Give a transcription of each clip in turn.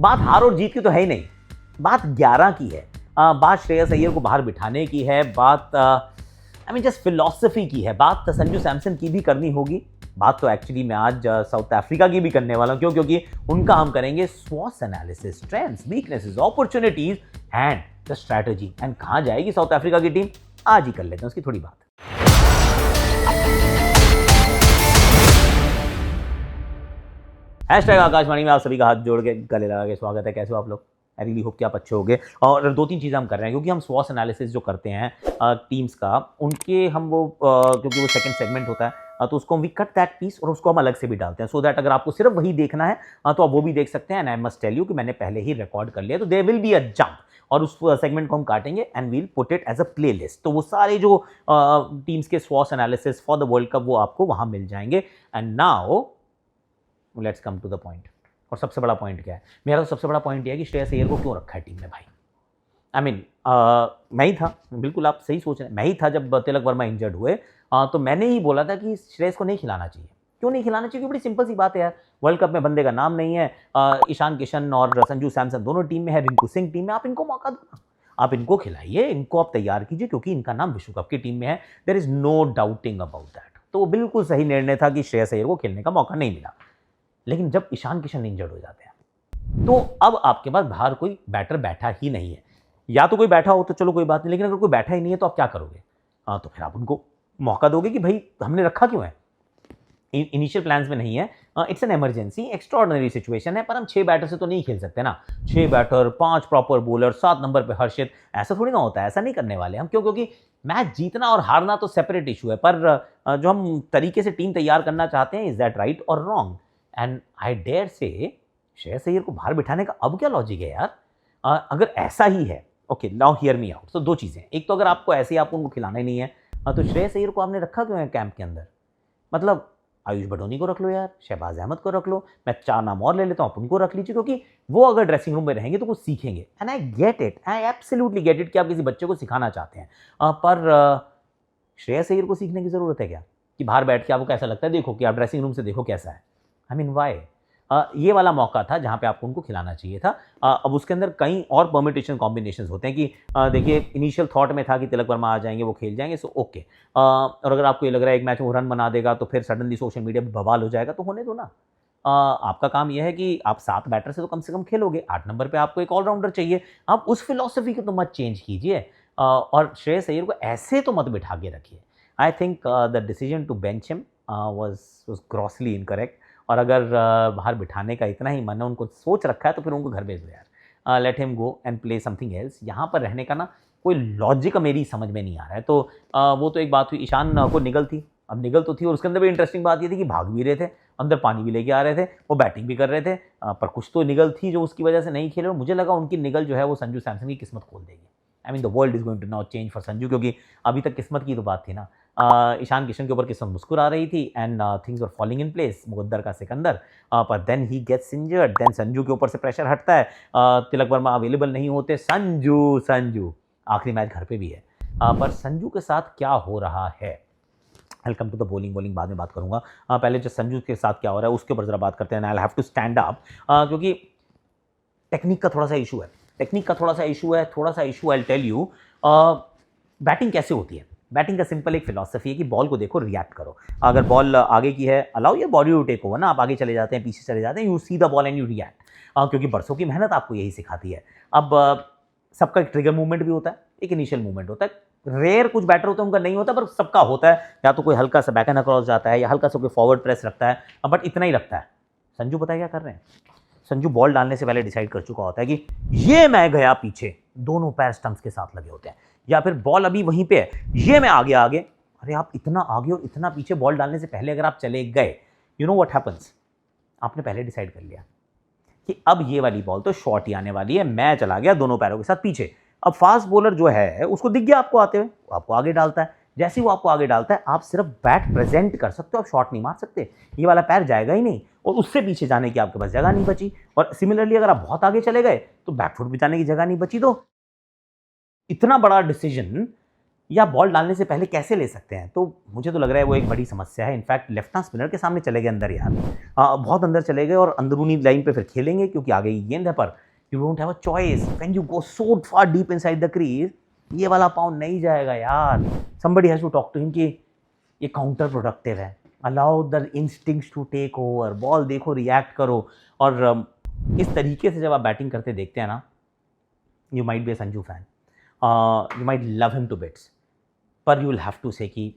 बात हार और जीत की तो है ही नहीं, बात 11 की है। बात श्रेयस अय्यर को बाहर बिठाने की है, बात जस्ट फिलॉसफी की है, बात संजू सैमसन की भी करनी होगी। बात तो एक्चुअली मैं आज साउथ अफ्रीका की भी करने वाला हूं। क्यों? क्योंकि उनका हम करेंगे स्वॉट analysis, strengths, weaknesses, opportunities and the strategy. And कहां जाएगी साउथ अफ्रीका की टीम, आज ही कर लेते हैं उसकी थोड़ी बात। आकाशवाणी में आप सभी का हाथ जोड़ के गले लगा के स्वागत है। कैसे हो आप लोग? आई रियली होप कि आप अच्छे होंगे। और दो तीन चीज़ें हम कर रहे हैं क्योंकि हम स्वॉट एनालिसिस जो करते हैं टीम्स का, उनके हम वो क्योंकि वो सेकंड सेगमेंट होता है तो उसको वी कट दैट पीस और उसको हम अलग से भी डालते हैं, सो दैट अगर आपको सिर्फ वही देखना है तो आप वो भी देख सकते हैं। And I must tell you कि मैंने पहले ही रिकॉर्ड कर लिया, तो there will be a jump और उस सेगमेंट को हम काटेंगे and we'll put it as a playlist. तो वो सारे जो टीम्स के स्वॉट analysis for the world cup वो आपको वहाँ मिल जाएंगे। And now let's come to the point. और सबसे बड़ा पॉइंट क्या है? मेरा तो सबसे बड़ा पॉइंट यह है कि श्रेयस अय्यर को क्यों रखा है टीम में भाई। मैं ही था, बिल्कुल आप सही सोच रहे हैं, मैं ही था जब तिलक वर्मा इंजर्ड हुए तो मैंने ही बोला था कि श्रेयस को नहीं खिलाना चाहिए। क्यों नहीं खिलाना चाहिए? बड़ी सिंपल सी बात है यार, वर्ल्ड कप में बंदे का नाम नहीं है। ईशान किशन और संजू सैमसन दोनों टीम में है, रिंकू सिंह टीम में, आप इनको मौका दो ना, आप इनको खिलाइए, इनको आप तैयार कीजिए क्योंकि इनका नाम विश्व कप की टीम में है। There is no doubting about that. तो वो बिल्कुल सही निर्णय था कि श्रेयस अय्यर को खेलने का मौका नहीं मिला। लेकिन जब ईशान किशन इंजर्ड हो जाते हैं तो अब आपके पास बाहर कोई बैटर बैठा ही नहीं है। या तो कोई बैठा हो तो चलो कोई बात नहीं, लेकिन अगर कोई बैठा ही नहीं है तो आप क्या करोगे? तो फिर आप उनको मौका दोगे कि भाई हमने रखा क्यों है? इनिशियल प्लान्स में नहीं है, it's an emergency, extraordinary situation है, पर हम 6 बैटर से तो नहीं खेल सकते ना। 6 बैटर, 5 प्रॉपर बॉलर, 7 नंबर पे हर्षित, ऐसा थोड़ी ना होता है, ऐसा नहीं करने वाले हम। क्यों? क्योंकि मैच जीतना और हारना तो सेपरेट इशू है, पर जो हम तरीके से टीम तैयार करना चाहते हैं, इज दैट राइट और wrong? And I dare say Shreyas Iyer को बाहर बिठाने का अब क्या लॉजिक है यार? अगर ऐसा ही है, okay now hear me out. तो दो चीज़ें, एक तो अगर आपको ऐसे ही आपको उनको खिलाना ही नहीं है तो श्रेयस अय्यर को आपने रखा क्यों है कैंप के अंदर? मतलब आयुष बडोनी को रख लो यार, शहबाज अहमद को रख लो, मैं 4 नाम और ले लेता हूँ, आप उनको रख लीजिए क्योंकि वो अगर ड्रेसिंग रूम में रहेंगे तो कुछ सीखेंगे। And I get it, I absolutely get it कि आप किसी बच्चे को सिखाना चाहते हैं, पर श्रेयस अय्यर को सीखने की ज़रूरत है क्या? कि बाहर बैठ के आपको कैसा लगता है, देखो कि आप ड्रेसिंग रूम से देखो कैसा है। वाई? ये वाला मौका था जहाँ पे आपको उनको खिलाना चाहिए था। अब उसके अंदर कई और परम्यूटेशन कॉम्बिनेशंस होते हैं कि देखिए इनिशियल थॉट में था कि तिलक वर्मा आ जाएंगे, वो खेल जाएंगे, सो ओके। और अगर आपको ये लग रहा है एक मैच में वो रन बना देगा तो फिर सडनली सोशल मीडिया पर बवाल हो जाएगा, तो होने दो ना। आपका काम यह है कि आप 7 बैटर से तो कम से कम खेलोगे, 8 नंबर पर आपको एक ऑलराउंडर चाहिए। आप उस फिलॉसफी को तो मत चेंज कीजिए और श्रेयस अय्यर को ऐसे तो मत बिठा के रखिए। I think the decision to bench him was grossly incorrect. और अगर बाहर बिठाने का इतना ही मन है, उनको सोच रखा है, तो फिर उनको घर भेज दो यार, let him go and play something else. यहाँ पर रहने का ना कोई लॉजिक मेरी समझ में नहीं आ रहा है। तो वो तो एक बात हुई, ईशान को निगल थी, अब निगल तो थी, और उसके अंदर भी इंटरेस्टिंग बात ये थी कि भाग भी रहे थे, अंदर पानी भी लेके आ रहे थे, वो बैटिंग भी कर रहे थे, पर कुछ तो निगल थी जो उसकी वजह से नहीं खेले। और मुझे लगा उनकी निगल जो है वो संजू सैमसन की किस्मत खोल देगी। The world is going to now change for Sanju, क्योंकि अभी तक किस्मत की तो बात थी ना। ईशान किशन के ऊपर किस्मत मुस्कुरा रही थी and things were falling in place, Muqaddar ka Sikandar, पर then he gets injured, then Sanju के ऊपर से प्रेशर हटता है, तिलक वर्मा अवेलेबल नहीं होते, संजू आखिरी मैच घर पे भी है, पर संजू के साथ क्या हो रहा है? वेलकम टू द बॉलिंग बाद में बात करूंगा, पहले जो संजू के साथ क्या हो रहा है उसके ऊपर जरा बात करते हैं। I have to stand up क्योंकि टेक्निक का थोड़ा सा इशू है, आई टेल यू। बैटिंग कैसे होती है? बैटिंग का सिंपल एक फिलॉसफी है कि बॉल को देखो, रिएक्ट करो। अगर बॉल आगे की है, allow your body to take over ना, आप आगे चले जाते हैं, पीछे चले जाते हैं, you see the ball and you react, क्योंकि बरसों की मेहनत आपको यही सिखाती है। अब सबका एक ट्रिगर मूवमेंट भी होता है, एक इनिशियल मूवमेंट होता है, रेयर कुछ बैटर होते हैं उनका नहीं होता, पर सबका होता है। या तो कोई हल्का सा बैक एंड अक्रॉस जाता है या हल्का सा कोई फॉरवर्ड प्रेस रखता है, बट इतना ही रखता है। संजू पता है क्या कर रहे हैं? संजू बॉल डालने से पहले डिसाइड कर चुका होता है कि ये मैं गया पीछे, दोनों पैर स्टंप्स के साथ लगे होते हैं, या फिर बॉल अभी वहीं पे है, ये मैं आगे। अरे आप इतना आगे और इतना पीछे बॉल डालने से पहले अगर आप चले गए, यू नो व्हाट हैपेंस, आपने पहले डिसाइड कर लिया कि अब ये वाली बॉल तो शॉर्ट ही आने वाली है, मैं चला गया दोनों पैरों के साथ पीछे। अब फास्ट बॉलर जो है उसको दिख गया आपको आते हुए, वो आपको आगे डालता है। जैसे ही वो आपको आगे डालता है, आप सिर्फ बैट प्रेजेंट कर सकते हो, आप शॉट नहीं मार सकते, ये वाला पैर जाएगा ही नहीं, और उससे पीछे जाने की आपके पास जगह नहीं बची। और सिमिलरली अगर आप बहुत आगे चले गए तो बैकफुट बिताने की जगह नहीं बची। तो इतना बड़ा डिसीजन या बॉल डालने से पहले कैसे ले सकते हैं, तो मुझे तो लग रहा है वो एक बड़ी समस्या है। इनफैक्ट लेफ्ट हैंड स्पिनर के सामने चले गए अंदर यार, बहुत अंदर चले गए और अंदरूनी लाइन पे फिर खेलेंगे क्योंकि आगे की गेंद है, पर you don't have a choice when you go so far deep inside the crease. ये वाला पाउंड नहीं जाएगा यार, somebody has to talk to him कि ये काउंटर प्रोडक्टिव है, allow the instincts to take over, ball देखो, रिएक्ट करो। और इस तरीके से जब आप बैटिंग करते देखते हैं ना, you might be a Sanju fan, you might love him to bits, पर you will have to say कि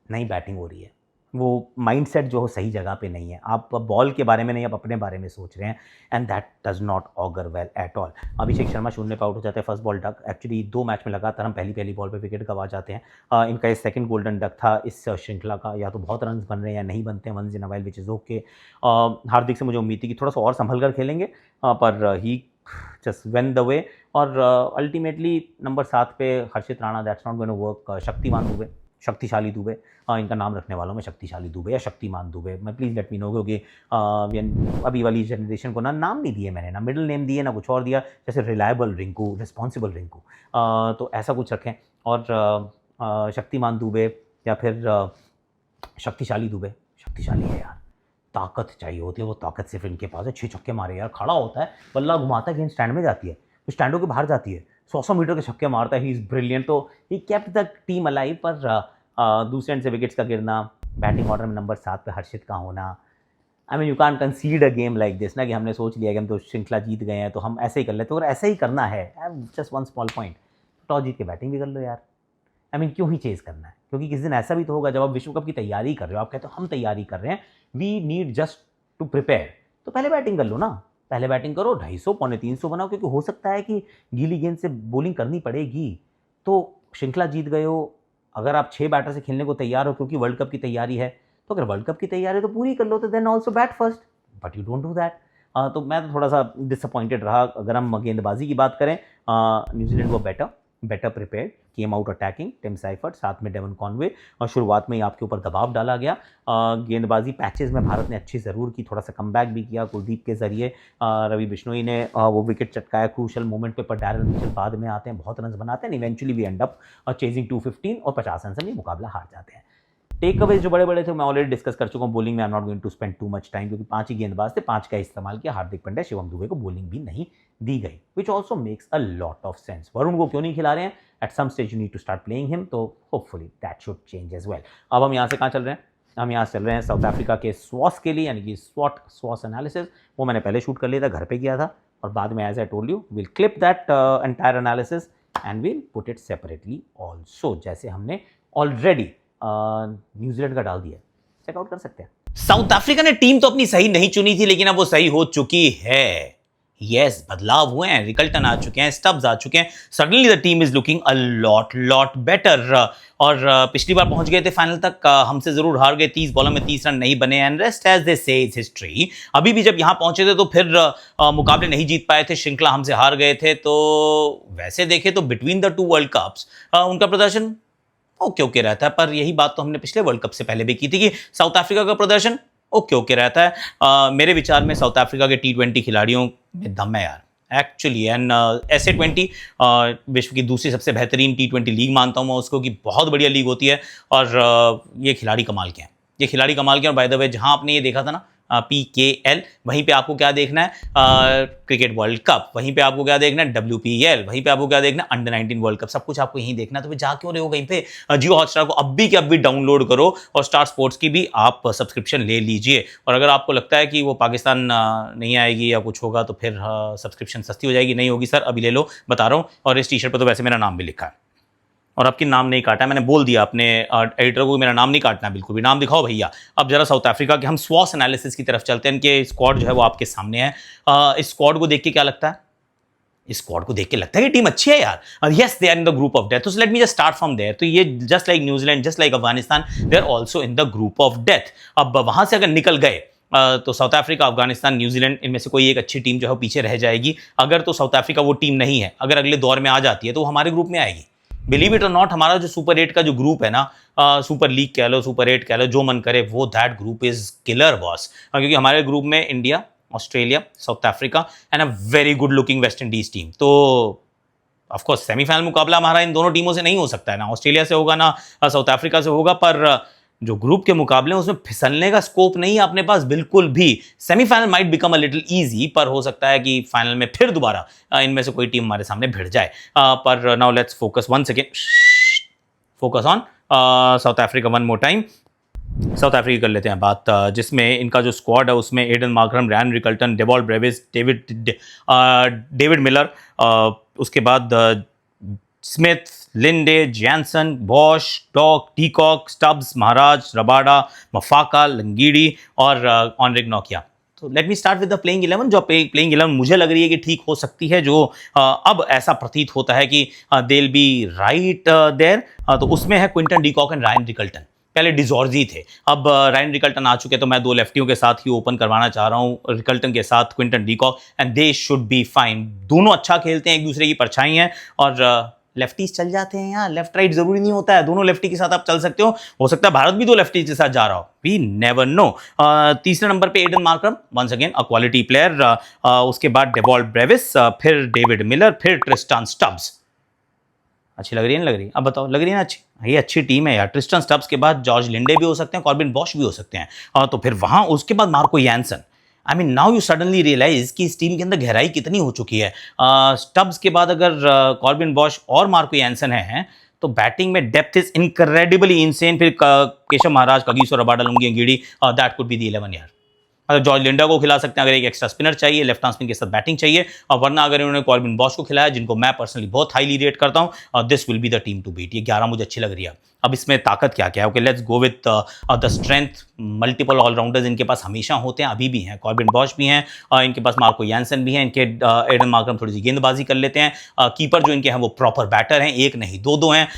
नहीं बैटिंग हो रही है, वो माइंडसेट जो हो सही जगह पे नहीं है। आप बॉल के बारे में नहीं, आप अपने बारे में सोच रहे हैं, and that does not augur well at all. Abhishek Sharma शून्य पे आउट हो जाते हैं, first ball duck. Actually 2 match में लगातार हम पहली बॉल पे विकेट गंवा जाते हैं। इनका ये सेकंड गोल्डन डक था इस श्रृंखला का। या तो बहुत रन बन रहे हैं या नहीं बनते हैं, once in a while, which is okay. Hardik से मुझे उम्मीद थी कि थोड़ा सा और संभल कर खेलेंगे, पर he just when the way. और अल्टीमेटली नंबर 7 पे Harshit Rana, that's not going to work. Shaktimaan Dubey, शक्तिशाली दुबे, इनका नाम रखने वालों में शक्तिशाली दुबे या शक्तिमान दुबे, मैं प्लीज़ लेट मी नो, क्योंकि अभी वाली जनरेशन को ना नाम नहीं दिए मैंने, ना मिडिल नेम दिए ना कुछ और दिया, जैसे रिलायबल रिंकू, रिस्पॉन्सिबल रिंकू, तो ऐसा कुछ रखें। और शक्तिमान दुबे या फिर शक्तिशाली दुबे, शक्तिशाली है यार, ताकत चाहिए होती है, वो ताकत सिर्फ इनके पास है। 6 छक्के मारे यार, खड़ा होता है, बल्ला घुमाता है, गेंद स्टैंड में जाती है, तो स्टैंडों के बाहर जाती है, 100 मीटर के छक्के मारता है, ही इज़ ब्रिलियंट। तो he kept the team alive. पर दूसरे एंड से विकेट्स का गिरना, बैटिंग ऑर्डर में नंबर 7 पे हर्षित का होना, I mean you can't कंसीड a game like this ना, कि हमने सोच लिया कि हम तो श्रृंखला जीत गए हैं तो हम ऐसे ही कर लेते हैं, और ऐसा ही करना है। Just one small point, toss जीत के बैटिंग भी कर लो यार, आई मीन क्यों ही चेज़ करना है, क्योंकि किस दिन ऐसा भी तो होगा जब आप विश्व कप की तैयारी कर रहे हो, आप कहते हो हम तैयारी कर रहे हैं, we need just to prepare, तो पहले बैटिंग कर लो ना, पहले बैटिंग करो, 250 पौने 300 बनाओ, क्योंकि हो सकता है कि गीली गेंद से बॉलिंग करनी पड़ेगी। तो श्रृंखला जीत गए हो, अगर आप 6 बैटर से खेलने को तैयार हो क्योंकि वर्ल्ड कप की तैयारी है, तो अगर वर्ल्ड कप की तैयारी है तो पूरी कर लो, तो then also bat first, but you don't do that. तो मैं तो थोड़ा सा डिसअपॉइंटेड रहा। अगर हम गेंदबाजी की बात करें, न्यूजीलैंड वो better prepared, came out attacking, Tim Seifert, साथ में डेवन कॉनवे, और शुरुआत में ही आपके ऊपर दबाव डाला गया। गेंदबाजी पैचेस में भारत ने अच्छी ज़रूर की, थोड़ा सा कमबैक भी किया कुलदीप के ज़रिए। रवि बिश्नोई ने वो विकेट चटकाया क्रूशल मोमेंट पे, पर डैरेल मिचेल बाद में आते हैं, बहुत रन बनाते हैं, eventually we end up chasing 215 और 50 रन से भी मुकाबला हार जाते हैं। टेक अवेज जो बड़े थे मैं ऑलरेडी डिस्कस कर चुका हूँ। बॉलिंग में I am not going to spend too much time, क्योंकि 5 ही गेंदबाज थे, 5 का इस्तेमाल किया। हार्दिक पांड्या, शिवम दुबे को बॉलिंग भी नहीं दी गई, which also makes a lot of sense. Varun को क्यों नहीं खिला रहे हैं? At some stage you need to start playing him, तो hopefully that should change as well. अब हम यहाँ से कहाँ चल रहे हैं? हम यहाँ चल रहे हैं साउथ अफ्रीका के स्वॉस के लिए, यानी कि स्वॉस एनालिसिस। वो मैंने पहले शूट कर लिया था, घर पे किया था, और बाद में as I told you will clip that entire analysis and will put it separately also, जैसे हमने ऑलरेडी न्यूजीलैंड का डाल दिया, चेकआउट कर सकते हैं। साउथ अफ्रीका ने टीम तो अपनी सही नहीं चुनी थी, लेकिन अब वो सही हो चुकी है। यस, बदलाव हुए हैं, रिकल्टन आ चुके हैं, स्टब्स आ चुके हैं, suddenly the team is looking a lot better. और पिछली बार पहुंच गए थे फाइनल तक, हमसे जरूर हार गए, 30 बॉलों में 30 रन नहीं बने, एंड रेस्ट एज दे से इज हिस्ट्री। अभी भी जब यहां पहुंचे थे तो फिर मुकाबले नहीं जीत पाए थे, श्रृंखला हमसे हार गए थे। तो वैसे देखे तो बिटवीन द 2 वर्ल्ड कप्स उनका प्रदर्शन ओके रहता है, पर यही बात तो हमने पिछले वर्ल्ड कप से पहले भी की थी कि साउथ अफ्रीका का प्रदर्शन ओके रहता है। मेरे विचार में साउथ अफ्रीका के T20 खिलाड़ियों में दम है यार एक्चुअली, एंड SA20 विश्व की दूसरी सबसे बेहतरीन T20 लीग मानता हूँ मैं उसको, कि बहुत बढ़िया लीग होती है। और ये खिलाड़ी कमाल के हैं, ये खिलाड़ी कमाल के हैं। और बाय द वे, जहाँ आपने ये देखा था ना PKL, वहीं पे आपको क्या देखना है, क्रिकेट वर्ल्ड कप, वहीं पे आपको क्या देखना है, WPL, वहीं पे आपको क्या देखना है, अंडर-19 वर्ल्ड कप, सब कुछ आपको यहीं देखना है। तो फिर जा क्यों रहे हो कहीं पे? जियो हॉटस्टार को अब भी डाउनलोड करो, और स्टार स्पोर्ट्स की भी आप सब्सक्रिप्शन ले लीजिए। और अगर आपको लगता है कि वो पाकिस्तान नहीं आएगी या कुछ होगा, तो फिर सब्सक्रिप्शन सस्ती हो जाएगी, नहीं होगी सर, अभी ले लो, बता रहा हूँ। और इस टी-शर्ट पर तो वैसे मेरा नाम भी लिखा है, और आपकी नाम नहीं काटा, मैंने बोल दिया अपने एडिटर को मेरा नाम नहीं काटना, बिल्कुल भी नाम दिखाओ भैया। अब जरा साउथ अफ्रीका के हम स्वॉस एनालिसिस की तरफ चलते हैं। इनके स्क्वाड जो है वो आपके सामने है। इस स्क्वाड को देख के क्या लगता है? इस स्क्वाड को देख के लगता है कि टीम अच्छी है यार। Yes, they are in the group of death, तो let me just start from there. तो ये just like New Zealand, just like Afghanistan, they are also in the group of death. अब वहां से अगर निकल गए तो साउथ अफ्रीका, अफगानिस्तान, न्यूजीलैंड, इनमें से कोई एक अच्छी टीम जो है पीछे रह जाएगी। अगर तो साउथ अफ्रीका वो टीम नहीं है, अगर अगले दौर में आ जाती है, तो वो हमारे ग्रुप में आएगी। बिलीव इट और नॉट, हमारा जो सुपर 8 का जो ग्रुप है ना, सुपर लीग कह लो, सुपर 8 कह लो, जो मन करे वो, that group is killer boss. क्योंकि हमारे ग्रुप में India, Australia, south Africa and a very good looking West Indies team. तो ऑफ कोर्स सेमीफाइनल मुकाबला हमारा इन दोनों टीमों से नहीं हो सकता है, ना ऑस्ट्रेलिया से होगा ना साउथ अफ्रीका से होगा, पर जो ग्रुप के मुकाबले हैं उसमें फिसलने का स्कोप नहीं है अपने पास बिल्कुल भी। Semifinal might become a little easy, पर हो सकता है कि फाइनल में फिर दोबारा इनमें से कोई टीम हमारे सामने भिड़ जाए। पर now let's focus once again, focus on South Africa one more time. South Africa कर लेते हैं बात, जिसमें इनका जो स्क्वाड है उसमें Aiden Markram, Ryan Rickelton, Dewald Brevis, David Miller, उसके बाद स्मिथ, लिंडे, जैनसन, बॉश, डॉक, de Kock, Stubbs, Maharaj, Rabada, Maphaka, Ngidi और ऑनरिक नोकिया। तो let me start with the playing 11। जो प्लेइंग 11 मुझे लग रही है कि ठीक हो सकती है, जो अब ऐसा प्रतीत होता है कि they will be right there. तो उसमें है Quinton de Kock and Ryan Rickelton. पहले डिजॉर्जी थे, अब रायन रिकल्टन आ चुके, तो मैं दो लेफ्टियों के साथ ही ओपन करवाना चाह रहा हूँ, रिकल्टन के साथ Quinton de Kock, and they should be fine. दोनों अच्छा खेलते हैं, एक दूसरे की परछाई हैं, और लेफ्टीज चल जाते हैं यहाँ, लेफ्ट राइट जरूरी नहीं होता है, दोनों लेफ्टी के साथ आप चल सकते हो सकता है भारत भी दो लेफ्टी के साथ जा रहा हो, वी नेवर नो। तीसरे नंबर पे Aiden Markram, once again a quality player, उसके बाद डेवॉल ब्रेविस, फिर डेविड मिलर, फिर ट्रिस्टान स्टब्स। अच्छी लग रही है, नहीं लग रही? अब बताओ, लग रही है ना अच्छी? ये अच्छी टीम है यार। ट्रिस्टन स्टब्स के बाद जॉर्ज लिंडे भी हो सकते हैं, कॉर्बिन बॉश भी हो सकते हैं, तो फिर वहां उसके बाद Marco Jansen. I mean now you suddenly realise कि इस टीम के अंदर गहराई कितनी हो चुकी है। स्टब्स के बाद अगर कॉर्बिन बॉश और मार्को यानसन हैं, तो बैटिंग में डेप्थ इज इनक्रेडिबली इनसेन। फिर Keshav Maharaj, Kagiso Rabada, Lungi Ngidi, that could be the 11 यार। अगर जॉर्ज लिंडा को खिला सकते हैं, अगर एक एक्स्ट्रा स्पिनर चाहिए, लेफ्ट आर्म स्पिन के साथ बैटिंग चाहिए, और वरना अगर इन्होंने कॉर्बिन बॉश को खिलाया, जिनको मैं पर्सनली बहुत हाईली रेट करता हूं, this will be the team to beat. ये 11 मुझे अच्छी लग रही है। अब इसमें ताकत क्या क्या है? Okay, let's go with the strength. Multiple allrounders इनके पास हमेशा होते हैं, अभी भी हैं। कॉर्बिन बॉश भी हैं, इनके पास मार्को यानसन भी हैं, इनके एडन मार्करम थोड़ी सी गेंदबाजी कर लेते हैं। कीपर जो इनके हैं वो प्रॉपर बैटर हैं, एक नहीं दो हैं,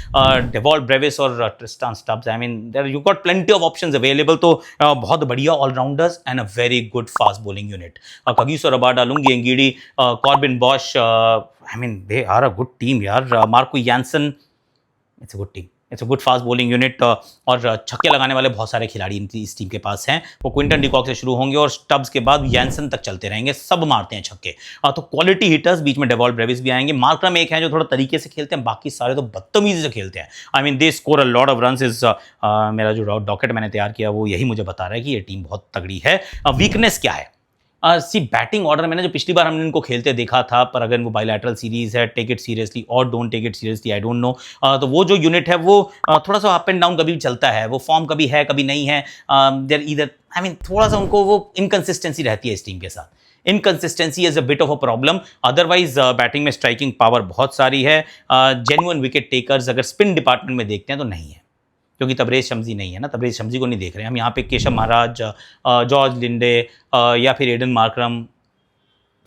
डेवॉल ब्रेविस और Tristan Stubbs. I mean there you got plenty of options available. तो बहुत बढ़िया allrounders and a very good fast bowling unit. Kagiso Rabada, Lungi Ngidi, Corbin Bosch, I mean they are a good team यार। Marco Jansen, it's a good team, it's a good fast bowling unit, और छक्के लगाने वाले बहुत सारे खिलाड़ी इस team के पास हैं। वो क्विंटन डीकॉक से शुरू होंगे और स्टब्स के बाद यानसन तक चलते रहेंगे, सब मारते हैं छक्के। तो क्वालिटी हिटर्स, बीच में डेवॉल ब्रेविस भी आएंगे। मार्करम एक है जो थोड़ा तरीके से खेलते हैं, बाकी सारे तो बदतमीजी से खेलते हैं। आई mean they score a lot of runs. Is मेरा जो डॉकेट मैंने तैयार किया वो यही मुझे बता रहा है कि ये टीम बहुत तगड़ी है। वीकनेस क्या है? सी बैटिंग ऑर्डर मैंने जो पिछली बार हमने इनको खेलते देखा था, पर अगर वो बायलैटरल सीरीज है, टेक इट सीरियसली और don't take it seriously, I don't know. तो वो जो यूनिट है वो थोड़ा सा अप एंड डाउन कभी भी चलता है, वो फॉर्म कभी है कभी नहीं है। देयर ईदर, आई मीन थोड़ा सा उनको वो इनकंसिस्टेंसी रहती है इस टीम के साथ। Inconsistency is a bit of a problem. Otherwise batting में स्ट्राइकिंग पावर बहुत सारी है। जेन्युइन विकेट टेकर्स अगर स्पिन डिपार्टमेंट में देखते हैं तो नहीं है, क्योंकि तबरेज शम्सी नहीं है ना, तबरेज शम्सी को नहीं देख रहे हैं हम यहाँ पे। केशव महाराज, जॉर्ज लिंडे या फिर एडन मार्करम,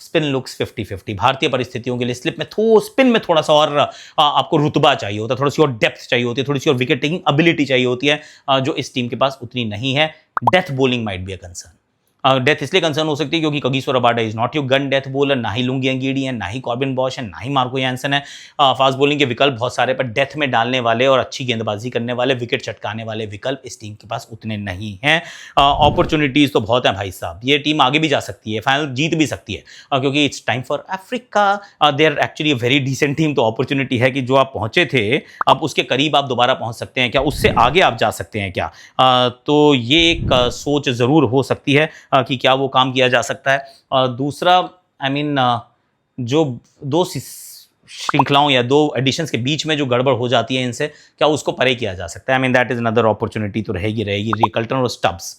स्पिन लुक्स 50-50। भारतीय परिस्थितियों के लिए स्पिन में थोड़ा सा और आपको रुतबा चाहिए होता है, थोड़ी सी और डेप्थ चाहिए होती है, थोड़ी सी और विकेट टेकिंग एबिलिटी चाहिए होती है, जो इस टीम के पास उतनी नहीं है। Death bowling might be a concern. Death इसलिए कंसर्न हो सकती है क्योंकि Kagiso Rabada is not your gun death bowler, ना ही लुंगी एंगीडी है, ना ही कॉर्बिन बॉश है, ना ही मार्को यानसन है। फास्ट बॉलिंग के विकल्प बहुत सारे, पर डेथ में डालने वाले और अच्छी गेंदबाजी करने वाले, विकेट चटकाने वाले विकल्प इस टीम के पास उतने नहीं हैं। अपॉर्चुनिटीज तो बहुत है भाई साहब, ये टीम आगे भी जा सकती है, फाइनल जीत भी सकती है, क्योंकि it's time for Africa. They are actually a very decent team. तो अपॉर्चुनिटी है कि जो आप पहुंचे थे, अब उसके करीब आप दोबारा पहुंच सकते हैं क्या, उससे आगे आप जा सकते हैं क्या? तो ये एक सोच जरूर हो सकती है कि क्या वो काम किया जा सकता है। दूसरा, आई मीन जो दो श्रृंखलाओं या दो एडिशंस के बीच में जो गड़बड़ हो जाती है इनसे, क्या उसको परे किया जा सकता है? I mean that is another opportunity तो रहेगी। रिकल्टन और स्टब्स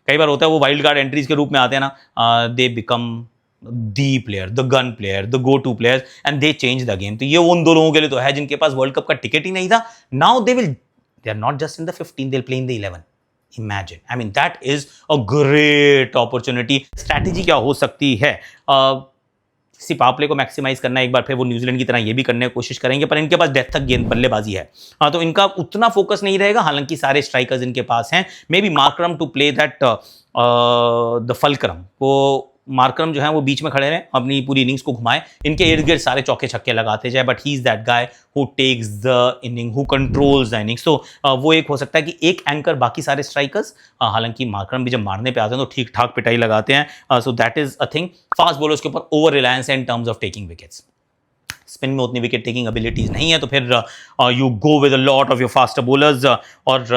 कई बार होता है वो वाइल्ड कार्ड एंट्रीज के रूप में आते हैं ना, they become the player, the gun player, the go to player, and they change the game. तो ये उन दो लोगों के लिए तो है जिनके पास वर्ल्ड कप का टिकट ही नहीं था। Now they are not just in the 15, they will play in the 11। Imagine, I mean that is a great opportunity. Strategy क्या हो सकती है? किसी पावर प्ले को मैक्सिमाइज करना, एक बार फिर वो न्यूजीलैंड की तरह ये भी करने की कोशिश करेंगे, पर इनके पास डेथ तक गेंद बल्लेबाजी है, तो इनका उतना फोकस नहीं रहेगा। हालांकि सारे स्ट्राइकर्स इनके पास हैं। Maybe Markram to play that the fulcrum, वो मार्करम जो है वो बीच में खड़े रहे, अपनी पूरी इनिंग्स को घुमाए, इनके इर्द गिर्द सारे चौके छक्के लगाते जाए, but he is that guy who takes the inning, who controls the innings. तो वो एक हो सकता है कि एक एंकर बाकी सारे स्ट्राइकर्स, हालांकि मार्करम भी जब मारने पे आते हैं तो ठीक ठाक पिटाई लगाते हैं। So that is a thing. Fast bowlers के ऊपर ओवर रिलायंस है in terms of taking wickets. Spin में उतनी विकेट टेकिंग एबिलिटीज नहीं है, तो फिर you go with a lot of your faster bowlers और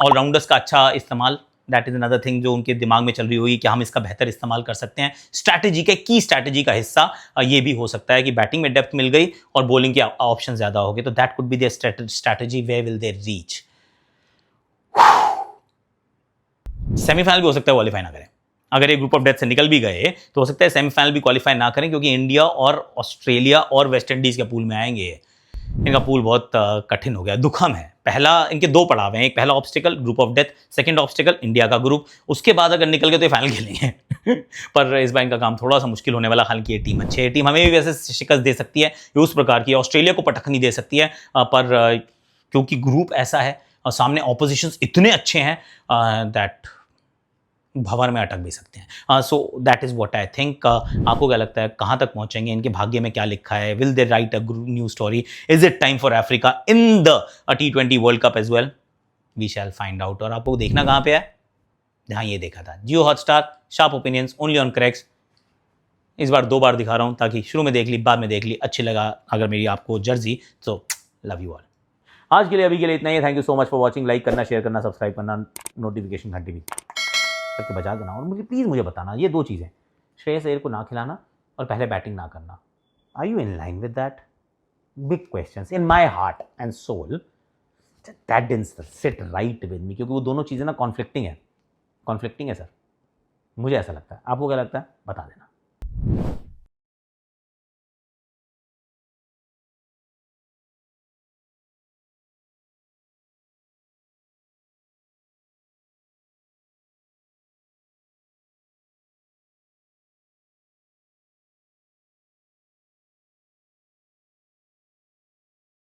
ऑलराउंडर्स का अच्छा इस्तेमाल। दैट इज अनदर थिंग जो उनके दिमाग में चल रही होगी कि हम इसका बेहतर इस्तेमाल कर सकते हैं। स्ट्रैटेजी के की स्ट्रैटेजी का हिस्सा ये भी हो सकता है कि बैटिंग में डेप्थ मिल गई और बॉलिंग के ऑप्शन ज्यादा हो गए, तो that could be their strategy, where will they reach. Semifinal भी हो सकता है क्वालिफाई ना करें। अगर ये ग्रुप ऑफ डेथ से निकल भी गए तो हो सकता है सेमीफाइनल भी क्वालिफाई ना करें, क्योंकि इंडिया और ऑस्ट्रेलिया और वेस्ट इंडीज के पूल में आएंगे। इनका पूल बहुत कठिन हो गया, दुखम है। पहला इनके दो पड़ाव हैं, एक पहला obstacle group of death, second obstacle India का ग्रुप। उसके बाद अगर निकल गए तो ये फाइनल खेलेंगे पर इस बार इनका काम थोड़ा सा मुश्किल होने वाला। हालांकि ये टीम अच्छी है, टीम हमें भी वैसे शिकस्त दे सकती है, ये उस प्रकार की ऑस्ट्रेलिया को पटखनी दे सकती है, पर क्योंकि ग्रुप ऐसा है और सामने ऑपोजिशंस इतने अच्छे हैं दैट भंवर में अटक भी सकते हैं। So that is what I think. आपको क्या लगता है कहाँ तक पहुंचेंगे, इनके भाग्य में क्या लिखा है? Will they write a new story? Is it time for Africa in the T20 world cup as well? We shall find out. और आपको देखना कहाँ पे है? जहाँ ये देखा था, Jio Hotstar, sharp opinions only on Cracks. इस बार 2 बार दिखा रहा हूँ ताकि शुरू में देख ली, बाद में देख ली, अच्छी लगा अगर मेरी आपको जर्सी, तो लव यू ऑल। आज के लिए अभी के लिए इतना ही। Thank you so much for watching. Like करना, शेयर करना, सब्सक्राइब करना, नोटिफिकेशन घंटी भी करके बजा देना। और मुझे प्लीज़ मुझे बताना ये 2 चीज़ें, श्रेयस अय्यर को ना खिलाना और पहले बैटिंग ना करना। Are you in line with that? Big questions in my heart and soul, that didn't sit right with me, क्योंकि वो दोनों चीज़ें ना कॉन्फ्लिक्टिंग है सर। मुझे ऐसा लगता है, आपको क्या लगता है? बता देना।